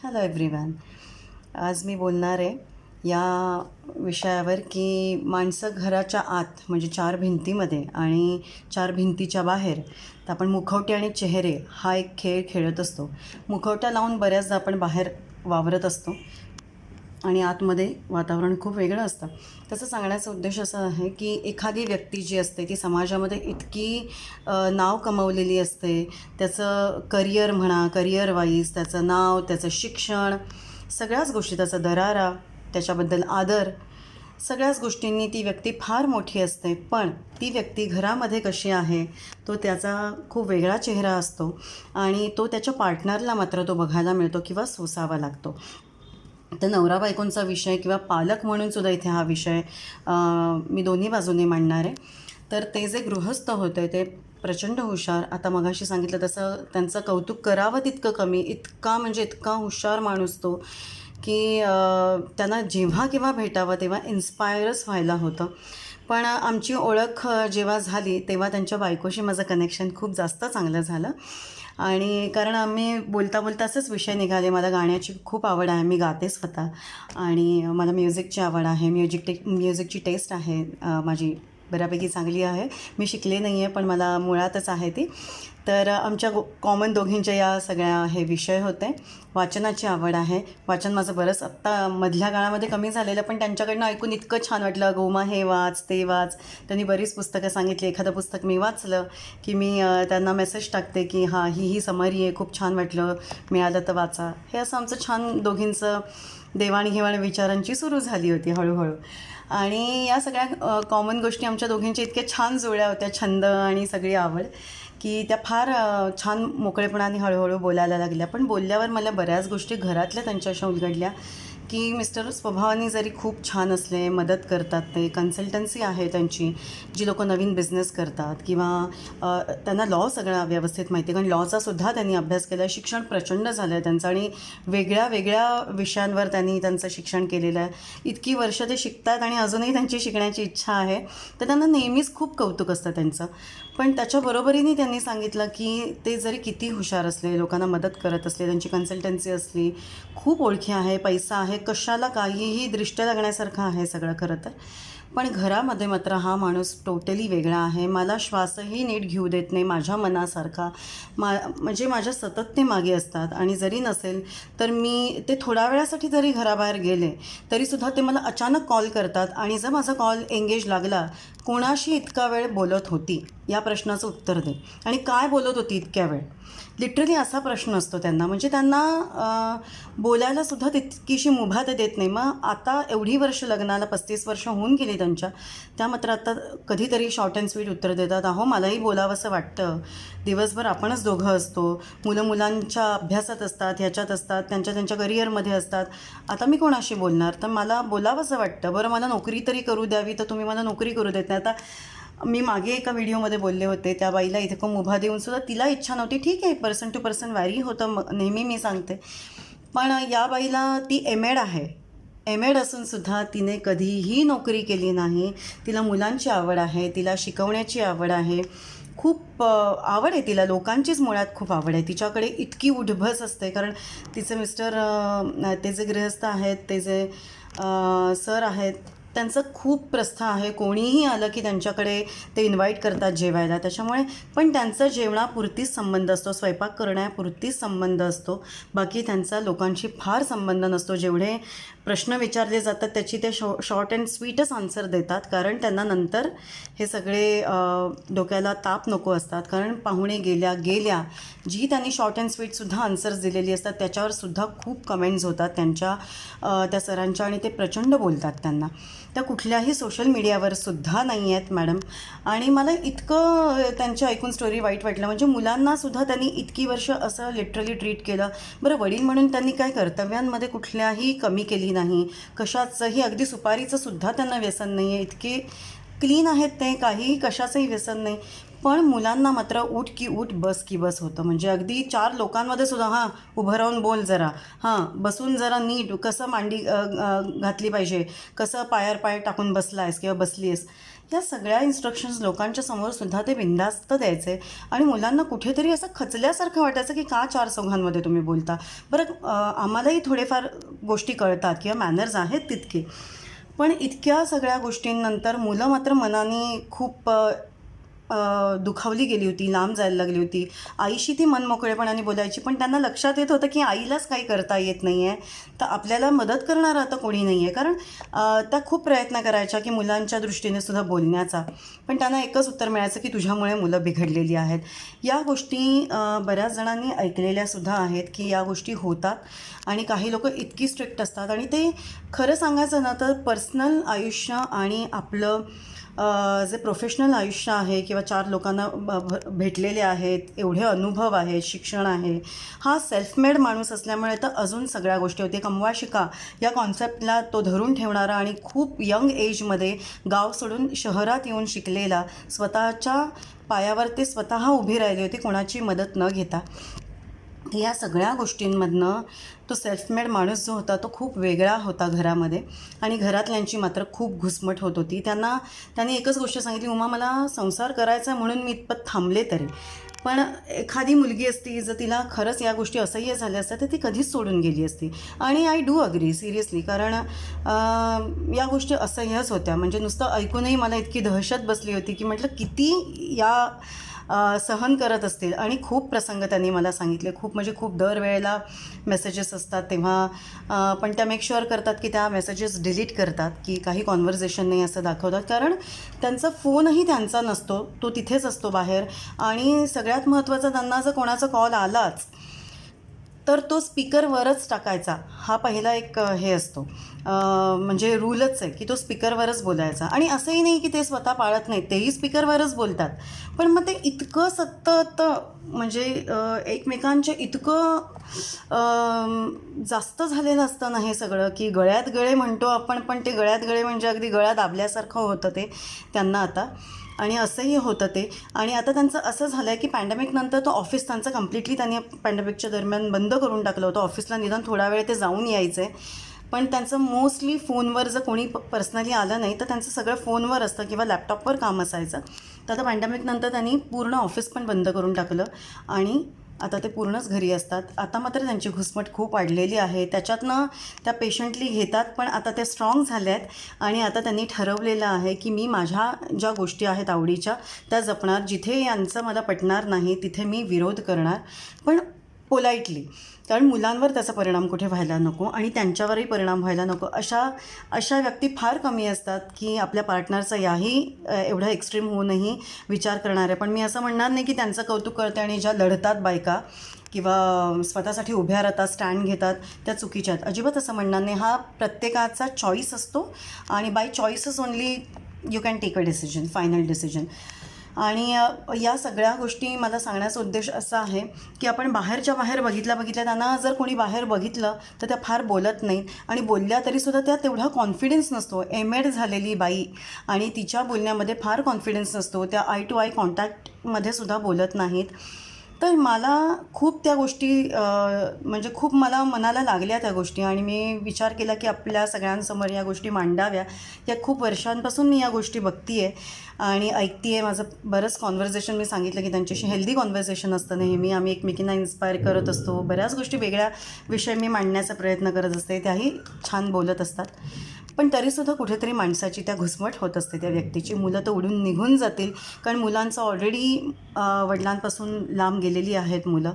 Hello everyone. आज मी बोलणार आहे या विषयावर की माणसं घराच्या आत म्हणजे चार भिंतीमध्ये आणि चार भिंतीच्या बाहेर तर आपण मुखवटे आणि चेहरे हा एक खेळ खेळत असतो. मुखवटा लावून बऱ्याचदा आपण बाहेर वावरत असतो आणि आतमध्ये वातावरण खूप वेगळं असतं. त्याचा सांगण्याचा उद्देश असा आहे की एखादी व्यक्ती जी असते ती समाजामध्ये इतकी नाव कमवलेली असते. त्याचं करिअर म्हणा, करिअर वाईज त्याचं नाव, त्याचं शिक्षण, सगळ्याच गोष्टी, त्याचा दरारा, त्याच्याबद्दल आदर, सगळ्याच गोष्टींनी ती व्यक्ती फार मोठी असते. पण ती व्यक्ती घरामध्ये कशी आहे तो त्याचा खूप वेगळा चेहरा असतो आणि तो त्याच्या पार्टनरला मात्र तो बघायला मिळतो किंवा सोसावा लागतो. तर नवरा बायकोंचा विषय किंवा पालक म्हणून सुद्धा इथे हा विषय मी दोन्ही बाजूने मांडणार आहे. तर ते जे गृहस्थ होते ते प्रचंड हुशार, आता मगाशी सांगितलं तसं त्यांचं कौतुक करावं तितकं कमी, इतका म्हणजे इतका हुशार माणूस तो की त्यांना जेव्हा केव्हा भेटावं तेव्हा इन्स्पायरच व्हायला होतं. पण आमची ओळख जेव्हा झाली तेव्हा त्यांच्या बायकोशी माझं कनेक्शन खूप जास्त चांगलं झालं. आणि कारण आम्ही बोलता बोलता असेच विषय निघाले. मला गाण्याची खूप आवड आहे, मी गाते स्वतः, आणि मला म्युझिकची आवड आहे, म्युझिकची टेस्ट आहे माझी बऱ्यापैकी चांगली आहे. मी शिकले नाही आहे पण मला मुळातच आहे ती. तर आमच्या कॉमन दोघींच्या या सगळ्या हे विषय होते. वाचनाची आवड आहे. वाचन माझं बरंच आत्ता मधल्या काळामध्ये कमी झालेलं, पण त्यांच्याकडनं ऐकून इतकं छान वाटलं. गोमा हे वाच, ते वाच. त्यांनी बरीच पुस्तकं सांगितली. एखादं पुस्तक मी वाचलं की मी त्यांना मेसेज टाकते की हां, ही समरी आहे, खूप छान वाटलं, मिळालं तर वाचा. हे असं आमचं छान दोघींचं देवाणघेवाण विचारांची सुरू झाली होती हळूहळू. आणि या सगळ्या कॉमन गोष्टी आमच्या दोघींच्या इतक्या छान जुळल्या होत्या, छंद आणि सगळी आवड, की त्या फार छान मोकळेपणाने हळूहळू बोलायला लागल्या. पण बोलल्यावर मला बऱ्याच गोष्टी घरातल्या त्यांच्याशी उलगडल्या की मिस्टर स्वभावाने जरी खूप छान असले, मदत करतात, ते कन्सल्टन्सी आहे त्यांची, जी लोकं नवीन बिझनेस करतात किंवा त्यांना लॉ सगळा व्यवस्थित माहिती आहे, कारण लॉचा सुद्धा त्यांनी अभ्यास केला आहे. शिक्षण प्रचंड झालं आहे त्यांचं आणि वेगळ्या वेगळ्या विषयांवर त्यांनी त्यांचं शिक्षण केलेलं आहे. इतकी वर्ष ते शिकतात आणि अजूनही त्यांची शिकण्याची इच्छा आहे. तर त्यांना नेहमीच खूप कौतुक असतं त्यांचं. पण त्याच्याबरोबरीने त्यांनी सांगितलं की ते जरी किती हुशार असले, लोकांना मदत करत असले, त्यांची कन्सल्टन्सी असली, खूप ओळखी आहे, पैसा आहे, कशाला काहीही दृष्ट्या लागण्यासारखं आहे सगळं खरं तर, पण घरामध्ये मात्र हा माणूस टोटली वेगळा आहे. मला श्वासही नीट घेऊ देत नाही माझ्या मनासारखा. म्हणजे माझ्या सतत ते मागे असतात आणि जरी नसेल तर मी ते थोड्या वेळासाठी जरी घराबाहेर गेले तरीसुद्धा ते मला अचानक कॉल करतात आणि जर माझा कॉल एंगेज लागला, कोणाशी इतका वेळ बोलत होती या प्रश्नाचं उत्तर दे, आणि काय बोलत होती इतक्या वेळ, लिटरली असा प्रश्न असतो त्यांना. म्हणजे त्यांना बोलायलासुद्धा तितकीशी मुभा ते देत नाही. मग आता एवढी वर्ष लग्नाला 35 वर्ष होऊन गेली त्यांच्या, त्या मात्र आता कधीतरी शॉर्ट अँड स्वीट उत्तर देतात. अहो, मलाही बोलावंसं वाटतं, दिवसभर आपणच दोघं असतो, मुलांच्या अभ्यासात असतात, ह्याच्यात असतात, त्यांच्या करिअरमध्ये असतात, आता मी कोणाशी बोलणार, तर मला बोलावंसं वाटतं. बरं, मला नोकरी तरी करू द्यावी, तर तुम्ही मला नोकरी करू देत नाही. आता मी मागे एका व्हिडिओमध्ये बोलले होते, त्या बाईला इथे खूप मुभा देऊनसुद्धा तिला इच्छा नव्हती. ठीक आहे, पर्सन टू पर्सन व्हॅरी होतं, नेहमी मी सांगते. पण या बाईला ती एम.एड आहे. एम.एड असूनसुद्धा तिने कधीही नोकरी केली नाही. तिला मुलांची आवड आहे, तिला शिकवण्याची आवड आहे, खूप आवड आहे तिला, लोकांचीच मुळात खूप आवड आहे. तिच्याकडे इतकी उठबस असते, कारण तिचे मिस्टर ते जे गृहस्थ आहेत, ते जे सर आहेत, त्यांचं खूप प्रस्थ आहे. कोणीही आलं की त्यांच्याकडे ते इन्व्हाइट करतात जेवायला. त्याच्यामुळे पण त्यांचा जेवणापुरतीच संबंध असतो, स्वयंपाक करण्यापुरतीच संबंध असतो. बाकी त्यांचा लोकांशी फार संबंध नसतो. जेवढे प्रश्न विचारले जातात त्याची ते शॉर्ट अँड स्वीटच आन्सर देतात, कारण त्यांना नंतर हे सगळे डोक्याला ताप नको असतात. कारण पाहुणे गेल्या जी त्यांनी शॉर्ट अँड स्वीटसुद्धा आन्सर्स दिलेली असतात त्याच्यावर सुद्धा खूप कमेंट्स होतात त्यांच्या, त्या सरांच्या, आणि ते प्रचंड बोलतात त्यांना. त्या कुठल्याही सोशल मीडियावर सुद्धा नाही आहेत मॅडम. आणि मला इतकं त्यांच्या ऐकून स्टोरी वाईट वाटलं. म्हणजे मुलांनासुद्धा त्यांनी इतकी वर्ष असं लिटरली ट्रीट केलं. बरं, वडील म्हणून त्यांनी काय कर्तव्यांमध्ये कुठल्याही कमी केली नाही, कशाचंही, अगदी सुपारीचं सुद्धा त्यांना व्यसन नाही आहे, इतके क्लीन आहेत ते, काहीही कशाचंही व्यसन नाही. पण मुलांना मात्र उठ की उठ, बस की बस होतं. म्हणजे अगदी 4 लोकांमध्ये सुद्धा हां, उभं राहून बोल जरा, हां, बसून जरा नीट कसं मांडी घातली पाहिजे, कसं पायावर पाय टाकून बसला आहेस किंवा बसली आहेस, या सगळ्या इन्स्ट्रक्शन्स लोकांच्या समोरसुद्धा ते बिनधास्त द्यायचे आणि मुलांना कुठेतरी असं खचल्यासारखं वाटायचं की का चार चौघांमध्ये तुम्ही बोलता. बरं आम्हालाही थोडेफार गोष्टी कळतात किंवा मॅनर्स आहेत तितके, पण इतक्या सगळ्या गोष्टींनंतर मुलं मात्र मनाने खूप दुखावली गेली होती, लांब जायला लागली होती. आईशी ती मनमोकळेपणाने बोलायची, पण त्यांना लक्षात येत होतं की आईलाच काही करता येत नाही आहे, तर आपल्याला मदत करणारं आता कोणी नाही आहे. कारण त्या खूप प्रयत्न करायच्या की मुलांच्या दृष्टीने सुद्धा बोलण्याचा, पण त्यांना एकच उत्तर मिळायचं की तुझ्यामुळे मुलं बिघडलेली आहेत. या गोष्टी बऱ्याच जणांनी ऐकलेल्यासुद्धा आहेत की या गोष्टी होतात आणि काही लोकं इतकी स्ट्रिक्ट असतात. आणि ते खरं सांगायचं ना तर पर्सनल आयुष्य आणि आपलं जे प्रोफेशनल आयुष्य आहे किंवा चार लोकांना भेटलेले आहेत, एवढे अनुभव आहेत, शिक्षण आहे, हा सेल्फ मेड माणूस असल्यामुळे तर अजून सगळ्या गोष्टी होते. कमवा शिका या कॉन्सेप्टला तो धरून ठेवणारा आणि खूप यंग एजमध्ये गाव सोडून शहरात येऊन शिकलेला, स्वतःच्या पायावर ते स्वतः उभी राहिली होती कोणाची मदत न घेता. या सगळ्या गोष्टींमधनं तो सेल्फ मेड माणूस जो होता तो खूप वेगळा होता घरामध्ये आणि घरातल्यांची मात्र खूप घुसमट होत होती. त्यांनी एकच गोष्ट सांगितली, उमा मला संसार करायचा आहे म्हणून मी इतपत थांबले तरी, पण एखादी मुलगी असती जर तिला खरंच या गोष्टी असह्य झाल्या असत्या तर ती कधीच सोडून गेली असती. आणि आय डू अग्री सिरियसली, कारण या गोष्टी असह्यच होत्या. म्हणजे नुसतं ऐकूनही मला इतकी दहशत बसली होती की म्हटलं किती या सहन करत असतील. आणि खूप प्रसंग त्यांनी मला सांगितले, खूप म्हणजे खूप दरवेळेला मेसेजेस असतात तेव्हा पण त्या मेक शुअर करतात की त्या मेसेजेस डिलीट करतात, की काही कॉन्व्हर्सेशन नाही असं दाखवतात. कारण त्यांचा फोनही त्यांचा नसतो, तो तिथेच असतो बाहेर. आणि सगळ्यात महत्त्वाचं, त्यांना जर कोणाचा कॉल आलाच तर तो स्पीकरवरच टाकायचा, हा पहिला एक हे असतो, म्हणजे रूलच आहे की तो स्पीकरवरच बोलायचा. आणि असंही नाही की ते स्वतः पाळत नाहीत, तेही स्पीकरवरच बोलतात, पण मग ते इतकं सतत म्हणजे एकमेकांच्या इतकं जास्त झालेलं असतं ना हे सगळं, की गळ्यात गळे म्हणतो आपण, पण ते गळ्यात गळे म्हणजे अगदी गळा दाबल्यासारखं होतं ते त्यांना आता. आणि असंही होतं ते. आणि आता त्यांचं असं झालं आहे की पॅन्डेमिकनंतर तो ऑफिस त्यांचं कम्प्लिटली त्यांनी पॅन्डेमिकच्या दरम्यान बंद करून टाकलं होतं. ऑफिसला निदान थोडा वेळ ते जाऊन यायचं आहे, पण त्यांचं मोस्टली फोनवर जर कोणी पर्सनली आलं नाही तर त्यांचं सगळं फोनवर असतं किंवा लॅपटॉपवर काम असायचं. तर आता पॅन्डेमिकनंतर त्यांनी पूर्ण ऑफिस पण बंद करून टाकलं आणि आता ते पूर्णच घरी असतात. आता मात्र त्यांची घुसमट खूप वाढलेली आहे, त्याच्यातनं त्या पेशंटली घेतात, पण आता त्या स्ट्रॉंग झाल्या आहेत आणि आता त्यांनी ठरवलेलं आहे की मी माझ्या ज्या गोष्टी आहेत आवडीच्या त्या जपणार. जिथे यांचं मला पटणार नाही तिथे मी विरोध करणार, पण पोलाइटली, कारण मुलांवर त्याचा परिणाम कुठे व्हायला नको आणि त्यांच्यावरही परिणाम व्हायला नको. अशा व्यक्ती फार कमी असतात की आपल्या पार्टनरचा याही एवढा एक्स्ट्रीम होऊनही विचार करणारे. पण मी असं म्हणणार नाही की त्यांचं कौतुक करते आणि ज्या लढतात बायका किंवा स्वतःसाठी उभ्या राहतात, स्टँड घेतात, त्या चुकीच्या आहेत, अजिबात असं म्हणणार नाही. हा प्रत्येकाचा चॉईस असतो आणि बाय चॉईसच only you can take a decision, final decision. आणि या सगळ्या गोष्टी मला सांगण्याचा उद्देश असा आहे की आपण बाहेरच्या बाहेर बघितल्या त्यांना जर कोणी बाहेर बघितलं तर त्या फार बोलत नाहीत आणि बोलल्या तरीसुद्धा त्या तेवढा कॉन्फिडन्स नसतो. एड झालेली बाई आणि तिच्या बोलण्यामध्ये फार कॉन्फिडन्स नसतो, त्या आय टू आय कॉन्टॅक्टमध्ये सुद्धा बोलत नाहीत. तर मला खूप त्या गोष्टी म्हणजे खूप मला मनाला लागल्या त्या गोष्टी आणि मी विचार केला की आपल्या सगळ्यांसमोर या गोष्टी मांडाव्या. या खूप वर्षांपासून मी या गोष्टी बघते आहे आणि ऐकते आहे. माझं बरंच कॉन्व्हर्सेशन, मी सांगितलं की त्यांच्याशी हेल्दी कॉन्व्हर्सेशन असतं नेहमी. आम्ही एकमेकींना इन्स्पायर करत असतो, बऱ्याच गोष्टी वेगळ्या विषय मी मांडण्याचा प्रयत्न करत असते, त्याही छान बोलत असतात. पण तरीसुद्धा कुठेतरी माणसाची त्या घुसमट होत असते त्या व्यक्तीची. मुलं तर उडून निघून जातील, कारण मुलांचं ऑलरेडी वडिलांपासून लांब गेलेली आहेत मुलं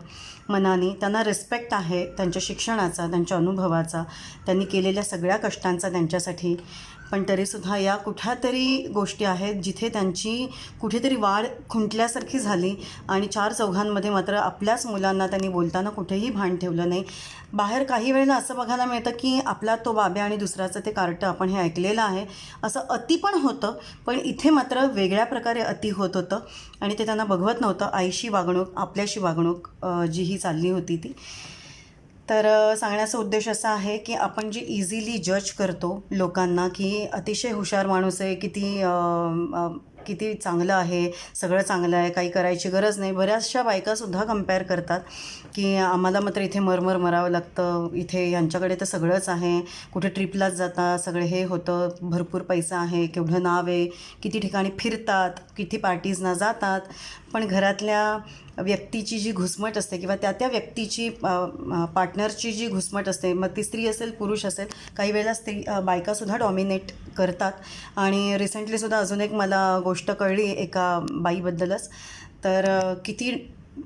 मनाने. त्यांना रिस्पेक्ट आहे त्यांच्या शिक्षणाचा, त्यांच्या अनुभवाचा, त्यांनी केलेल्या सगळ्या कष्टांचा त्यांच्यासाठी. पण तरीसुद्धा या कुठ्यातरी गोष्टी आहेत जिथे त्यांची कुठेतरी वाढ खुंटल्यासारखी झाली आणि चार चौघांमध्ये मात्र आपल्याच मुलांना त्यांनी बोलताना कुठेही भान ठेवलं नाही. बाहेर काही वेळेला असं बघायला मिळतं की आपला तो बाब्या आणि दुसऱ्याचं ते कार्टं, आपण हे ऐकलेलं आहे, असं अति पण होतं. पण इथे मात्र वेगळ्या प्रकारे अति होत होतं आणि ते त्यांना बघवत नव्हतं. आईशी वागणूक, आपल्याशी वागणूक जी ही चालली होती ती. तर सांगण्याचा उद्देश असा आहे की आपण जे इझिली जज करतो लोकांना की अतिशय हुशार माणूस आहे, किती किती चांगलं आहे, सगळं चांगलं आहे, काही करायची गरज नाही. बऱ्याचशा बायकासुद्धा कंपेअर करतात की आम्हाला मात्र इथे मरावं लागतं, इथे यांच्याकडे तर सगळंच आहे, कुठे ट्रिपलाच जातात, सगळे हे होतं, भरपूर पैसा आहे, केवढं नाव आहे, किती ठिकाणी फिरतात, किती पार्टीजना जातात. पण घरातल्या व्यक्तीची जी घुसमट असते किंवा त्या व्यक्तीची पार्टनरची जी घुसमट असते, मग ती स्त्री असेल पुरुष असेल, काही वेळेला बायकासुद्धा डॉमिनेट करतात. आणि रिसेंटलीसुद्धा अजून एक मला गोष्ट कळली एका बाईबद्दलच. तर किती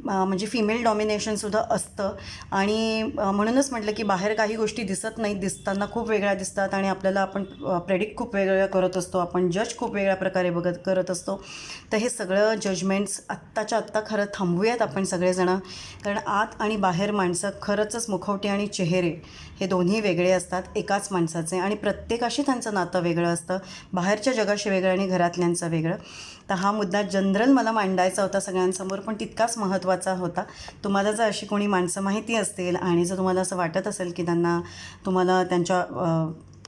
म्हणजे फिमेल डॉमिनेशनसुद्धा असतं. आणि म्हणूनच म्हटलं की बाहेर काही गोष्टी दिसत नाहीत, दिसताना खूप वेगळ्या दिसतात आणि आपल्याला आपण प्रेडिक्ट खूप वेगवेगळ्या करत असतो, आपण जज खूप वेगळ्या प्रकारे करत असतो. तर हे सगळं जजमेंट्स आत्ताच्या आत्ता खरं थांबवूयात आपण सगळेजणं. कारण आत आणि बाहेर माणसं खरंच मुखवटे आणि चेहरे हे दोन्ही वेगळे असतात एकाच माणसाचे, आणि प्रत्येकाशी त्यांचं नातं वेगळं असतं, बाहेरच्या जगाशी वेगळं आणि घरातल्यांचं वेगळं. तर हा मुद्दा जनरल मला मांडायचा होता सगळ्यांसमोर, पण तितकाच महत्त्वाचा होता. तुम्हाला जर अशी कोणी माणसं माहिती असतील आणि जर तुम्हाला असं वाटत असेल की तुम्हाला त्यांच्या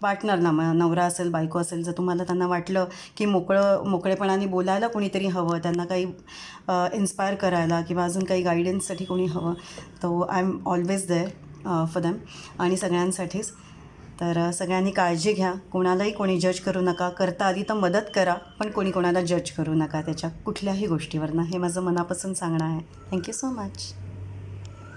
पार्टनरना, नवरा असेल बायको असेल, जर तुम्हाला त्यांना वाटलं की मोकळेपणाने बोलायला कोणीतरी हवं, त्यांना काही इन्स्पायर करायला किंवा अजून काही गायडन्ससाठी कोणी हवं, तो I am always there for them आणि सगळ्यांसाठीच. तर सगळ्यांनी काळजी घ्या, कोणालाही कोणी जज करू नका, करता आली तर मदत करा, पण कोणी कोणाला जज करू नका त्याच्या कुठल्याही गोष्टीवरनं. हे माझं मनापासून सांगणं आहे. Thank you so much.